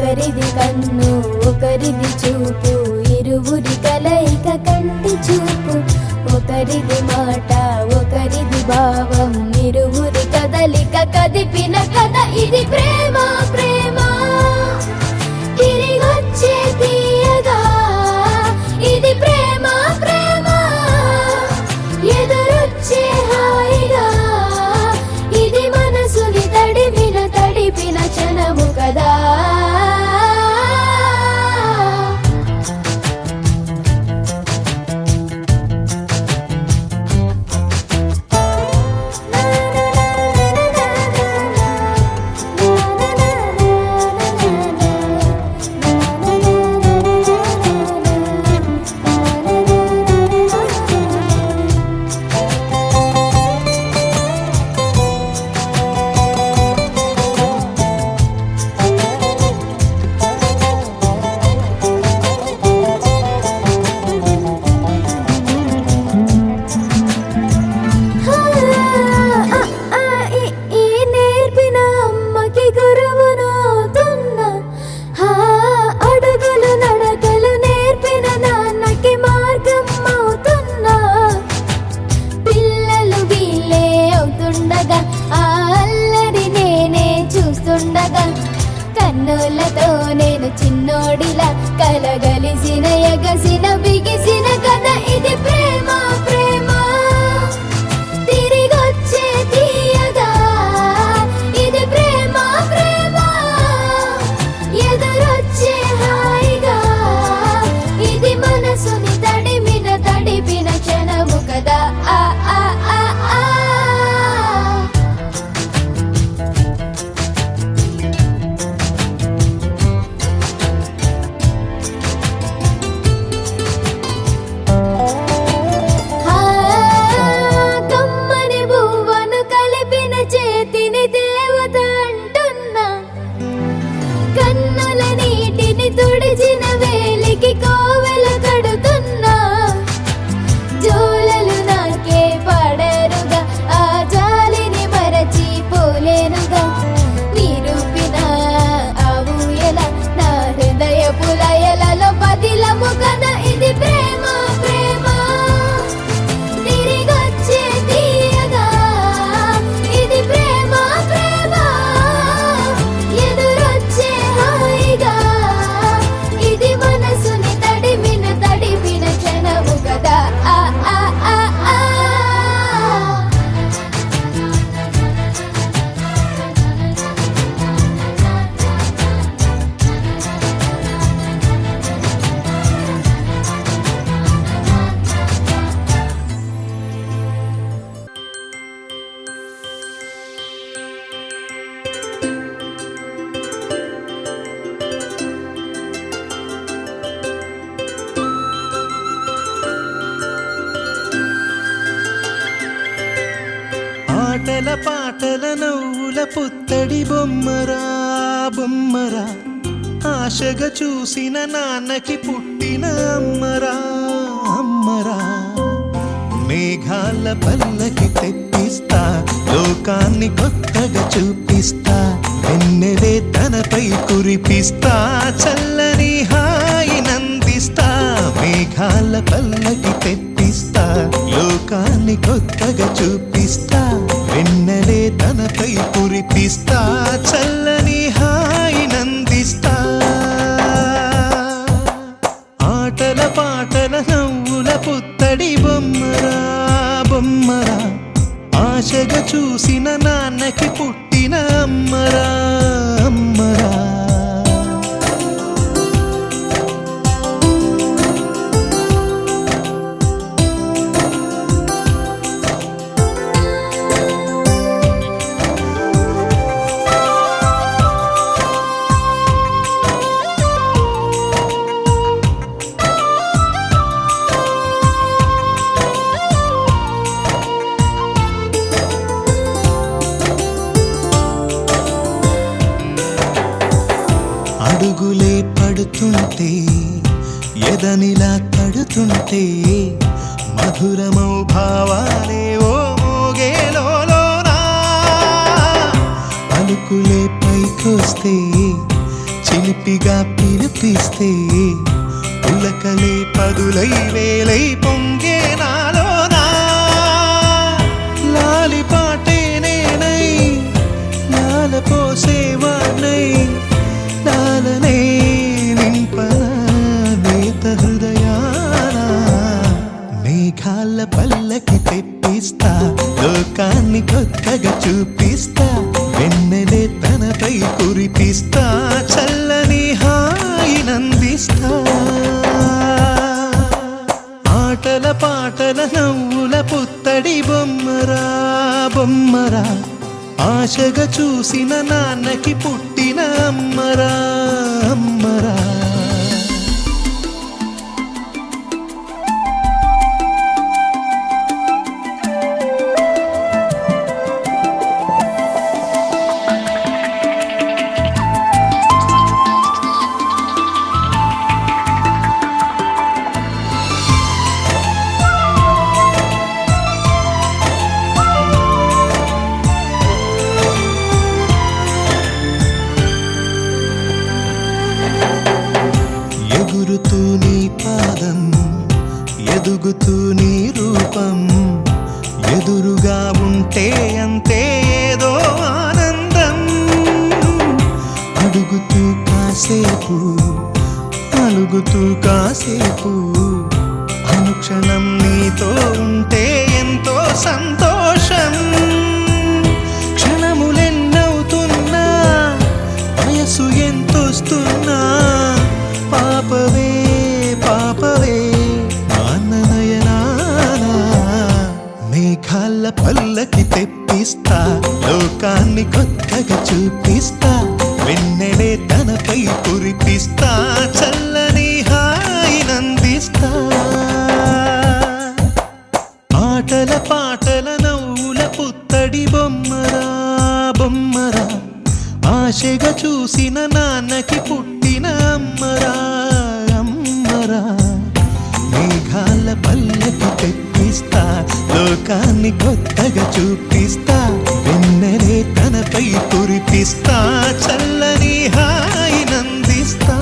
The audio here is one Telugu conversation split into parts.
ఒకరిది కన్ను ఒకరిది చూపు, ఇరువురి కలయిక కంటి చూపు. ఒకరిది మాట ఒకరిది భావం, ఇరువురి కదలిక కదిపిన కథ ఇది ప్రేమ. ప్రేమ తిరిగొచ్చే తీయగా ఇది ప్రేమ. ప్రేమ ఎదురొచ్చే హాయిగా ఇది మనసుని తడిపిన క్షణము కదా. కన్నులతో నేను చిన్నోడిలా కలగలిసిన ఎగసిన బిగిసిన కథ ఇది ప్రేమ. ప్రేమ తిరిగొచ్చే తీయగా ఇది ప్రేమ. ప్రేమ ఎదురొచ్చే హాయిగా ఇది మనసుని తడిపిన క్షణము కదా. ఆ ఆ ఆ ఆ తుడిచిన వేలికి కోవెల కడుతున్నా, జోలలు నాకే పడరుగా ఆ జాలిని మరచి పోలేనుగా. నిరూపిన ఆ ఊయల నా హృదయపు లయలలో పదిలము కథ ఇది ప్రేమ. ప్రేమ తిరిగొచ్చే తీయగా ఇది ప్రేమ. ప్రేమ ఎదురొచ్చే హాయిగా ఇది మనసుని తడిపిన క్షణము కదా. ఆ ఆ ఆ ఆ ఆటల పాటల నవ్వుల పుత్తడి బొమ్మరా బొమ్మరా, ఆశగా చూసిన నాన్నకి పుట్టిన అమ్మరా అమ్మరా. మేఘాల పల్లకి తెప్పిస్తా, లోకాన్ని కొత్తగా చూపిస్తా, వెన్నెలే తనపై కురిపిస్తా, చల్లని హాయినందిస్తా. మేఘాల పల్లకి తెప్పిస్తా, లోకాన్ని కొత్తగా చూపిస్తా, వెన్నెలే తనపై కురిపిస్తా, చల్లని హాయినందిస్తా. ఆటల పాటల నవ్వుల పుత్తడి బొమ్మరా బొమ్మరా, ఆశగా చూసిన నాన్నకి పుట్టిన అమ్మరా అమ్మరా. అడుగులే పడుతుంటే ఎదనిలా తడుతుంటే, మధురమౌ భావాలే ఓ మోగేలోనా. పలుకులే పైకొస్తే చిలిపిగా పిలిపిస్తే పులకలే పదులై వేలై పొంగే నాలోనా లాలిపాటే నేనై లాల పోసేవాణ్ణై లాలనే నింపనా నేత హృదయాన మేఘాల పల్లకి తెప్పిస్తా లోకాన్ని కొత్తగా చూపిస్తా వెన్నెలే తనపై కురిపిస్తా చల్లని హాయినందిస్తా ఆటల పాటల నవ్వుల పుత్తడి బొమ్మరా బొమ్మరా ఆశగా చూసిన నాన్నకి పుట్టిన అమ్మరా అమ్మరా ఎగురుతూ నీ పాదం ఎదుగుతూ నీ రూపం ఎదురుగా ఉంటే అంతే ఏదో ఆనందం అడుగుతూ కాసేపు అలుగుతూ కాసేపు అనుక్షణం నీతో ఉంటే ఎంతో సంతోషం క్షణములెన్నవుతున్నా వయసు ఎంతొస్తున్నా పాపవే పాపవే నాన్ననయనానా మేఘాల పల్లకి తెప్పిస్తా లోకాన్ని కొత్తగా చూపిస్తా వెన్నెలే తనపై కురిపిస్తా చల్లని హాయినందిస్తా ఆటల పాటల నవ్వుల పుత్తడి బొమ్మరా బొమ్మరా ఆశగా చూసిన నాన్నకి పుట్టిన అమ్మరా అమ్మరా మేఘాల పల్లకి తెప్పిస్తా లోకాన్ని కొత్తగా చూపిస్తా వెన్నెలే తనపై కురిపిస్తా చల్లని హాయినందిస్తా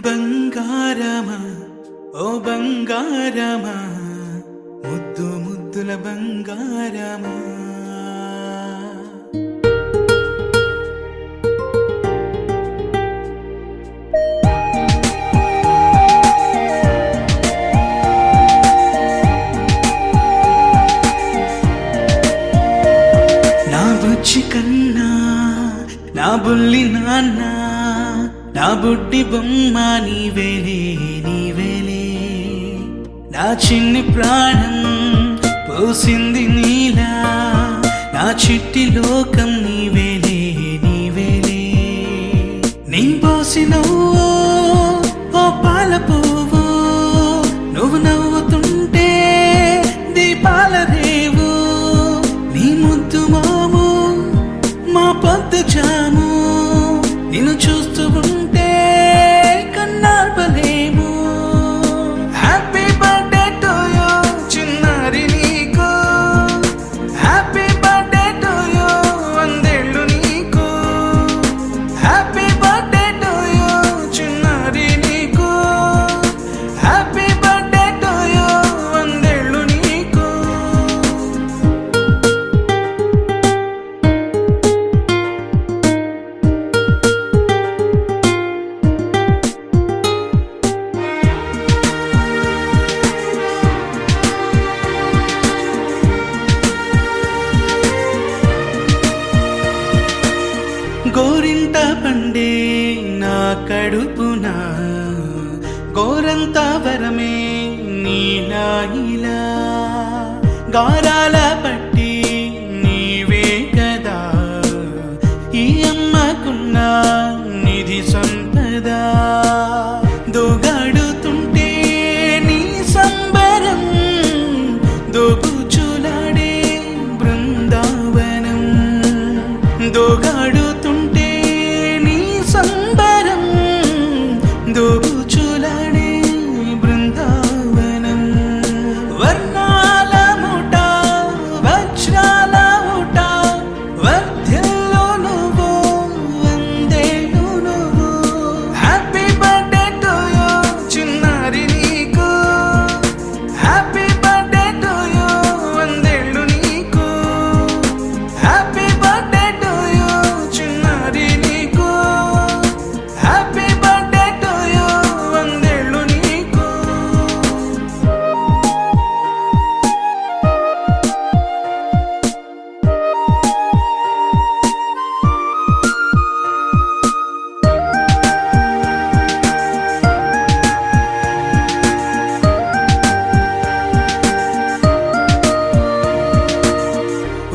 బంగారమా ఓ బంగారమా ముద్దు ముద్దుల బంగారమా నా బుజ్జి కన్నా నా బుల్లి నాన్న నా బుడ్డి బొమ్మ నీవేలే నీవేలే నా చిన్ని ప్రాణం పోసింది నీలా నా చిట్టి లోకం నీవేలే నీవేలే నీ పోసినవో ఓ పాల పువ్వు నువ్వు నవ్వుతుంటే దీపాల రేవు నీ ముద్దు మాము మా పొద్దు జాము నిన్ను చూస్తూ ఉంటే కన్నార్పలేము హ్యాపీ బర్త్డే టు యూ చిన్నారి నీకు హ్యాపీ బర్త్డే టు యూ వందేళ్ళు నీకు హ్యాపీ బర్త్డే టు యూ చిన్నారి నీకు హ్యాపీ బర్త్డే టు యూ వందేళ్ళు నీకు గోరింట పండే నా కడుపున గోరంత వరమే నీలా ఇలా గారాల పట్టి నీవే కదా ఈ అమ్మకున్న నిధి సంపద దోగాడుతుంటే నీ సంబరం దోబుచులాడే బృందావనం దోగాడుతుంటే నీ సంబరం దోబుచులాడే బృందావనం వర్ణాల ముఠ వజ్రాల ఊట వర్ధిల్లు నువ్వు వందేళ్ళు నువ్వు హ్యాపీ బర్త్డే టు యూ చిన్నారి నీకు హ్యాపీ బర్త్డే టు యూ వందేళ్ళు నీకు హ్యాపీ బర్త్డే టు యూ చిన్నారి నీకు హ్యాపీ బర్త్డే టు యూ వందేళ్ళు నీకు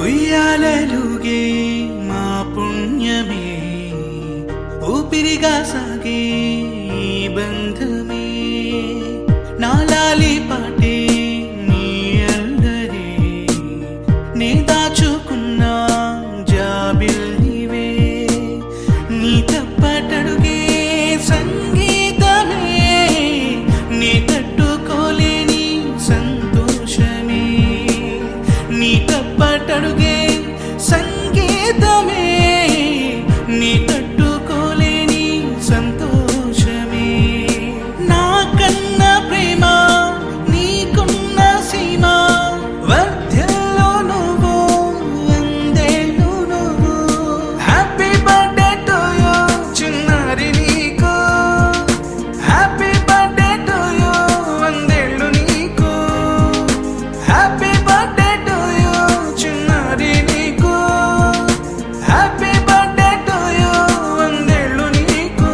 ఉయ్యాలలుగే మా పుణ్యమే ఊపిరిగా సాగే ఈ బంధమే నాలాలి పాటే నీ అల్లరే నే దాచుకున్న జాబిల్లివే నీ తప్పటడుగే సంగీతమే నీ తట్టుకోలేని సంతోషమే నీ తప్పటడుగే సంగీతమే నీ తట్టుకోలేని సంతోషమే నా కన్న ప్రేమ నీకున్న సీమ వర్ధిల్లు నువ్వు వందేళ్ళు నువ్వు హ్యాపీ బర్త్డే టు యూ చిన్నారి నీకు హ్యాపీ బర్త్డే టు యూ వందేళ్ళు నీకు హ్యాపీ బర్త్డే టు యూ చిన్నారి నీకు హ్యాపీ బర్త్డే టు యూ వందేళ్ళు నీకు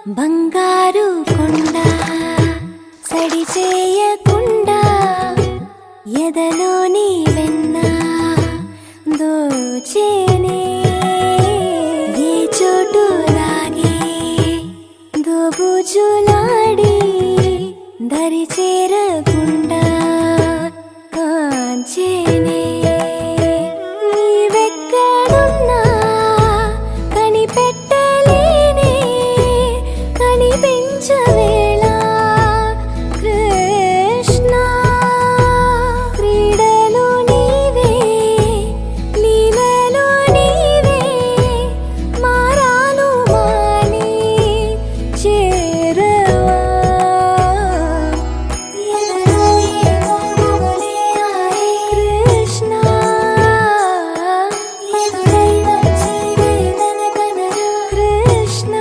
బంగారు కొండ సడి చేయకుండా ఎదలోని వెన్న దోచేనే ఏ చోటు లాగే దోబుజులాడి దరి చేరకుండా కాంచేనే నీవెక్కడున్నా కనిపెట్టలేనే కనిపించవేళ కృష్ణ క్రీడలు నీవే లీలలు నీవే మారాను మాని చేరవా కృష్ణ కృష్ణ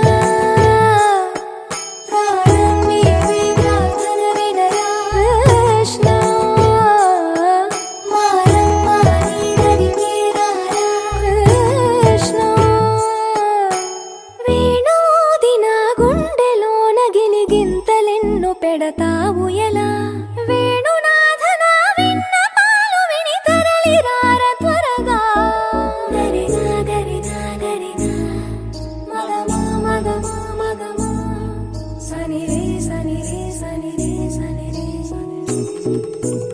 ప్రాణం నీవే ప్రార్థన వినరా కృష్ణ మారమ్మ నీ దరికి రారా కృష్ణ వేణోది నా గుండెలోన గిలిగింతలెన్నో పెడతావు ఎలా వేణునాథ నా విన్నపాలు విని తరలి రార త్వరగా గరిగా గరిగా గరిగా మగమా మగమా మగమా సని రే సని రే సని రే సని రే సని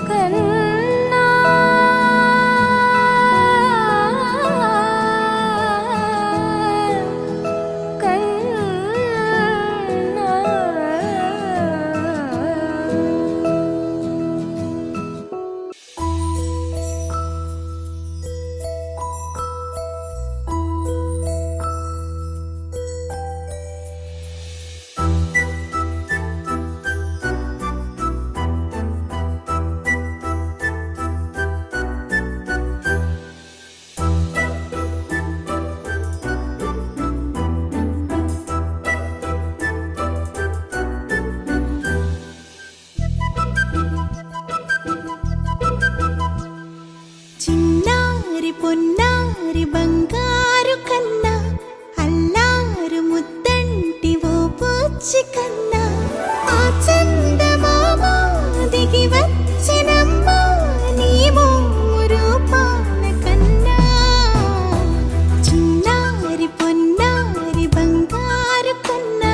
కన్నా చిన్నారి పొన్నారి బంగారు కన్నా అల్లారు ముద్దంటి ఓ పూచి కన్నా ఆ చందమామ దిగి వచ్చినమ్మ నీ రూపాన కన్నా చిన్నారి పొన్నారి బంగారు కన్నా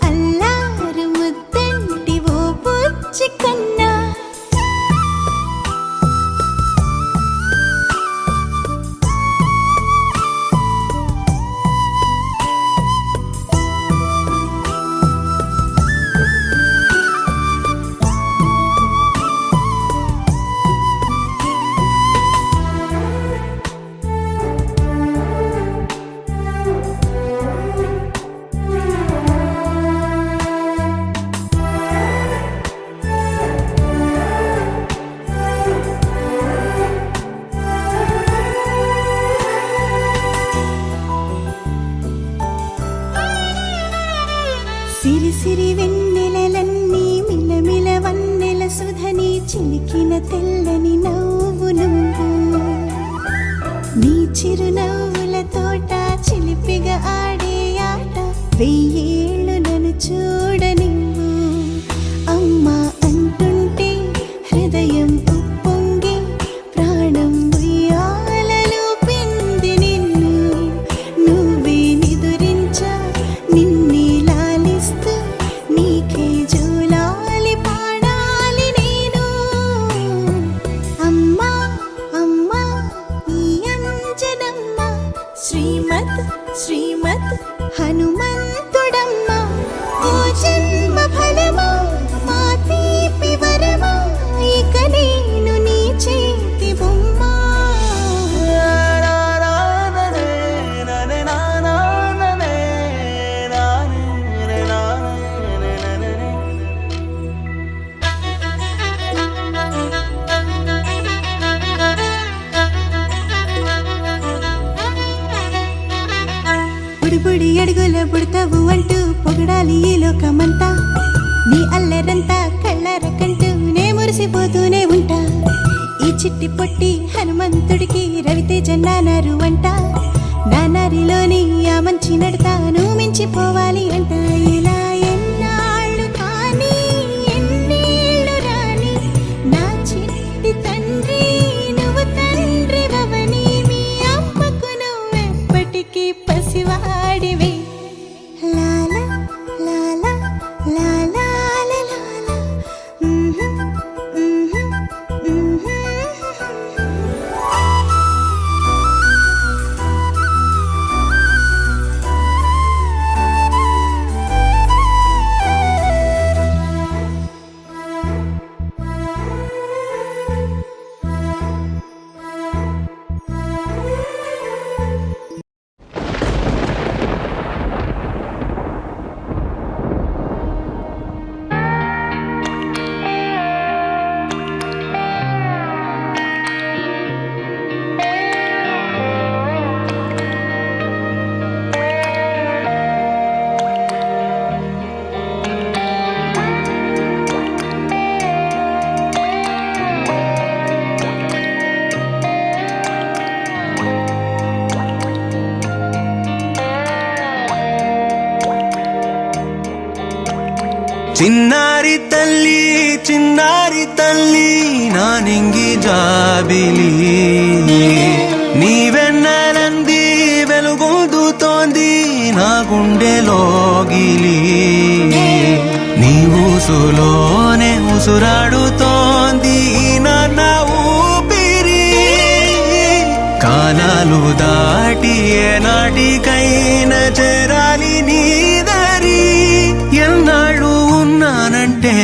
అల్లారు ముద్దంటి ఓ పూచి కన్నా సిరి సిరి వెన్నెలలన్నీ మిలమిల వన్నెల సుధని చిలికిన తెల్లని నవ్వు నువ్వు నీ చిరునవ్వుల తోట చిలిపిగా ఆడే ఆట వెయ్యేళ్ళు నన్ను చూడనివ్వు అమ్మా అంటుంటే హృదయం ఉప్పొంగి ప్రాణం ఉయ్యాలలో పిండి నిన్ను నువ్వే నిదురించా నిన్నే లాలిస్తూ నీకే జోలాలి పాడాలి నేను అమ్మా అమ్మా ఈ అంజనమ్మ శ్రీమత్ శ్రీమత్ హనుమంతుడమ్మ తొలి అడుగుల పుడతావు అంటూ పొగడాలి ఈ లోకమంతా నీ అల్లరంతా కళ్ళారకంటూనే మురిసిపోతూనే ఉంటా ఈ చిట్టి పొట్టి హనుమంతుడికి రవితేజ నానారు అంట నానారిలోని ఆ మంచి నడతాను మించిపోవాలి అంట ఇలా ఎన్నాళ్ళు కానీ ఎన్నేళ్ళు రాని నా చిట్టి తండ్రి నువ్వు తండ్రి వవని మీ అమ్మకు నువ్వెప్పటికీ పసివాడివే లాలా లాలా లాలా లాలా చిన్నారి తల్లి నా నింగి జాబిలి నీవెన్నెలంది వెలుగొందుతోంది నా గుండెలోగిలి నీ ఊసులోనే ఉసురాడుతోంది నాన్న ఊపిరి కాలాలు దాటి ఏనాటికైనా చేరాలి నీ దరి ఎన్నాళ్ళు ఉన్నానంటూ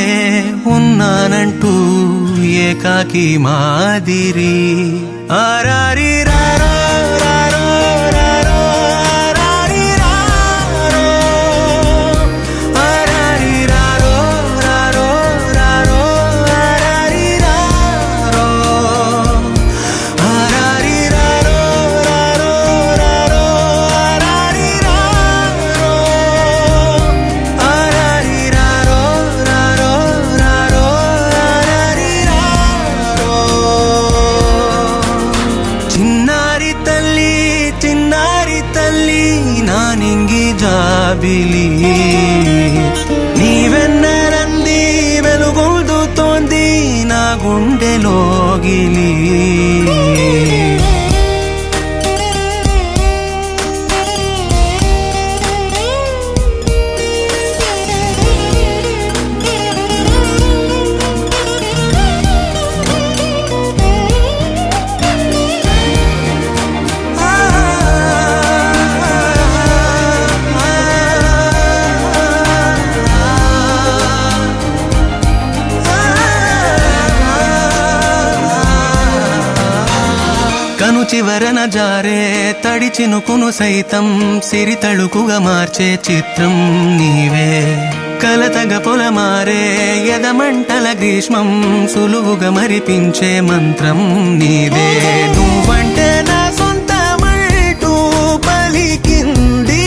ఏకాకి మాదిరి ఆరారి రారో రారో రారో ఆరారి రారో ఆరారి రారో రారో రారో ఆరారి రారో ఆరారి రారో రారో రారో ఆరారి రారో ఆరారి రారో రారో రారో ఆరారి రారో చిన్నారి తల్లి నా నింగి జాబిలి నీవెన్నెలంది వెలుగొందుతోంది నా గుండెలోగిలి కను చివరన జారే తడి చినుకును సైతం సిరి తళుకుగా మార్చే చిత్రం నీవే కలతగ పొలమారే ఎదమంటల గ్రీష్మం సులువుగా మరిపించే మంత్రం నీదే నువ్వంటే నా సొంతమంటూ పలికింది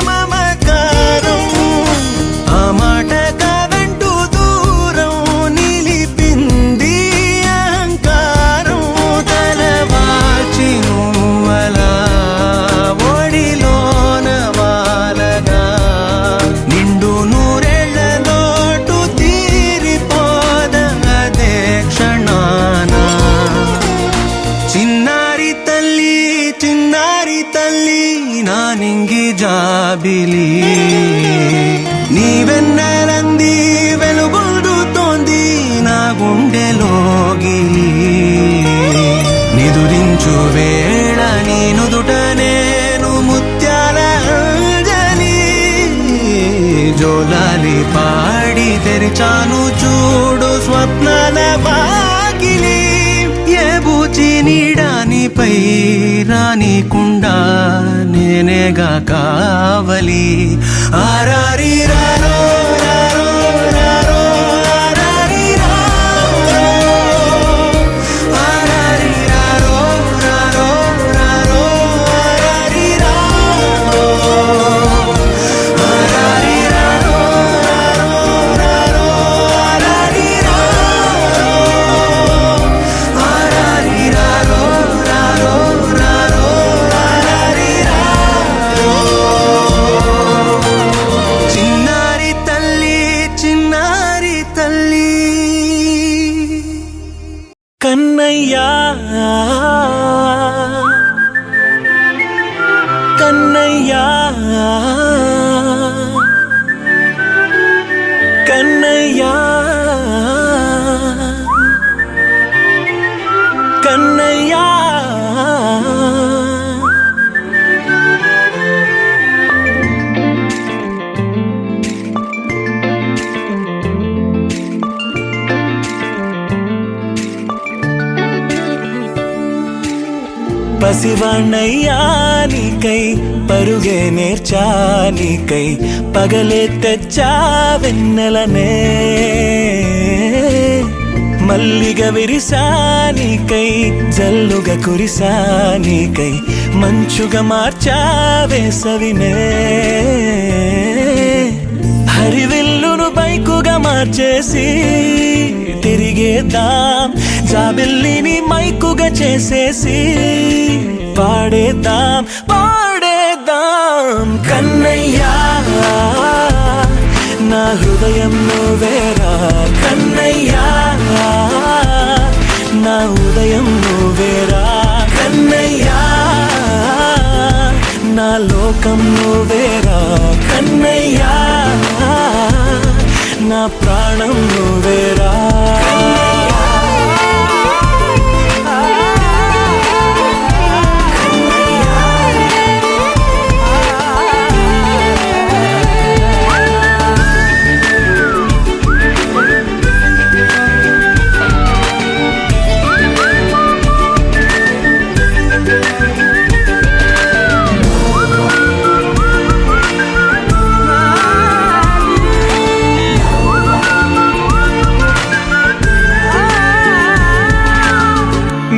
మమకారం ఆ మాట కాదంటూ దూరం నిలిపింది అహంకారం తలవాచి నువ్వలా ఒడిలోన వాలగా నిండు నూరేళ్ల లోటు తీరిపోదదే క్షణాన చిన్నారి తల్లి నా నింగి జాబిలి నీవెన్నెలంది వెలుగొందుతోంది నా గుండెలోగిలి నిదురించు వేళ నీ నుదుట నేను ముత్యాల అంజలి జోలాలి పాడి తెరిచాను చూడు స్వప్నాల వాకిలి ఏ బూచి నీడానిపై రానికుండా నేనేగా కావలి ఆరారి రారో రారో రారో ఆరారి రారో ఆరారి రారో రారో రారో ఆరారి రారో కన్నయ్యా కన్నయ్యా కన్నయ్యా పసివాణ్ణయ్యా నీకై పరుగే నేర్చా నీకై పగలే తెచ్చా వెన్నెలనే మల్లిగ విరిసా నీకై జల్లుగా కురిసా నీకై మంచుగా మార్చా వేసవినే హరివిల్లును బైకుగా మార్చేసి తిరిగేద్దాం జాబిల్లిని మైకుగా చేసేసి పాడేద్దాం పాడేద్దాం కన్నయ్యా నా హృదయం నువ్వేరా కన్నయ్యా నా ఉదయం నువ్వేరా కన్నయ్యా నా లోకం నువ్వేరా కన్నయ్యా నా ప్రాణం నువ్వేరా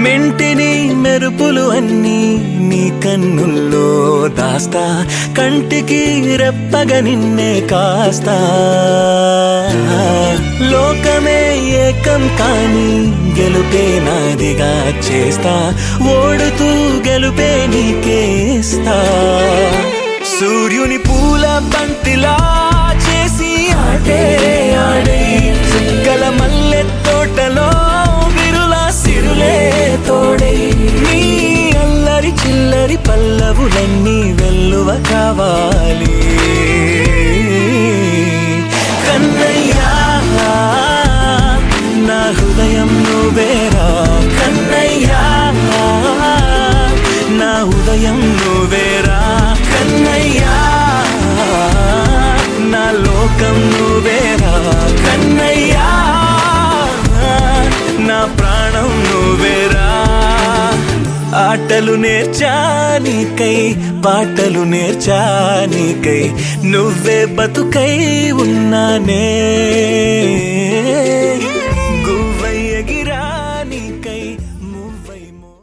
మెంటిని మెరుపులు అన్నీ నీ కన్నుల్లో దాస్తా కంటికి రెప్పగా నిన్నే కాస్తా లోకమే ఏకం కాని గెలుపే నాదిగా చేస్తా ఓడుతూ గెలుపే నీకేస్తా సూర్యుని పూల బంతిలా చేసి ఆడే ఆడే చుక్కల మల్లె తోటలో సిరులే తోడే నీ అల్లరి చిల్లరి పల్లవులన్నీ వెల్లువ కావాలి కన్నయ్యా నా హృదయం నువ్వేరా కన్నయ్యా నా ఉదయం నువ్వేరా కన్నయ్యా నా లోకం నువ్వేరా కన్నయ్యా నా ప్రాణం నువ్వేరా ఆటలు నేర్చా నీకై పాటలు నేర్చా నీకై నువ్వే బతుకై ఉన్నానే